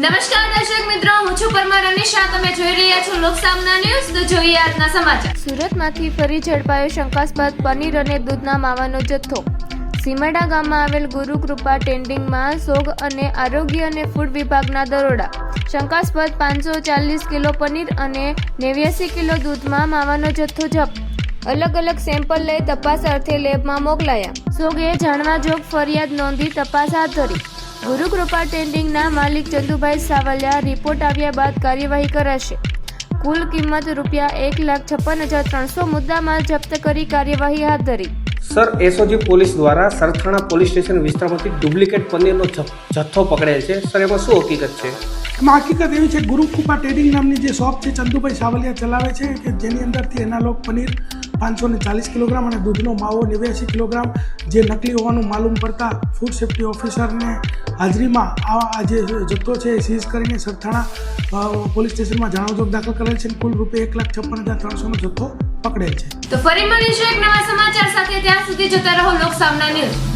નમસ્કાર દર્શક મિત્રો, હું છું પરમાર અનિશા. તમે જોઈ રહ્યા છો લોકસામના ન્યૂઝ. તો જોઈએ આજના સમાચાર. સુરતમાંથી ફરી ઝડપાયો શંકાસ્પદ પનીર અને દૂધના માવાનો જથ્થો. સીમાડા ગામમાં આવેલ ગુરુકૃપા ટેન્ડિંગમાં સોગ અને આરોગ્ય અને ફૂડ વિભાગના દરોડા. શંકાસ્પદ 540 કિલો પનીર અને 89 કિલો દૂધમાં માવાનો જથ્થો જપ્ત. અલગ અલગ સેમ્પલ લઈ તપાસ અર્થે લેબમાં મોકલાયા. સોગે જાણવાજોગ ફરિયાદ નોંધી તપાસ હાથ ધરી. ગુરુકૃપા ટેન્ડિંગના માલિક ચંદુભાઈ સાવલિયા રિપોર્ટ આવ્યા બાદ કાર્યવાહી કરાશે. કુલ કિંમત ₹1,56,300 મુદ્દામાલ જપ્ત કરી કાર્યવાહી હાથ ધરી. સર, એસઓજી પોલીસ દ્વારા સરથાણા પોલીસ સ્ટેશન વિસ્તારમાંથી ડુપ્લિકેટ પનીરનો જથ્થો પકડેલ છે. સર, એમાં શું હકીકત છે? એમાં હકીકત એવી છે, ગુરુકૃપા ટ્રેડિંગ નામની જે શોપ છે ચંદુભાઈ સાવલિયા ચલાવે છે કે જેની અંદરથી એનાલોગ પનીર 540 કિલોગ્રામ અને દૂધનો માવો 89 કિલોગ્રામ જે નકલી હોવાનું માલુમ પડતા ફૂડ સેફ્ટી ઓફિસરને હાજરીમાં આ જે જથ્થો છે એ સીઝ કરીને સરથાણા પોલીસ સ્ટેશનમાં જાણવાજોગ દાખલ કરેલ છે. કુલ ₹1,56,300નો જથ્થો પકડેલ છે. તો ફરી મળીશું એક નવા સમાચાર સાથે. ત્યાં સુધી જોતા રહો લોકસામના ન્યૂઝ.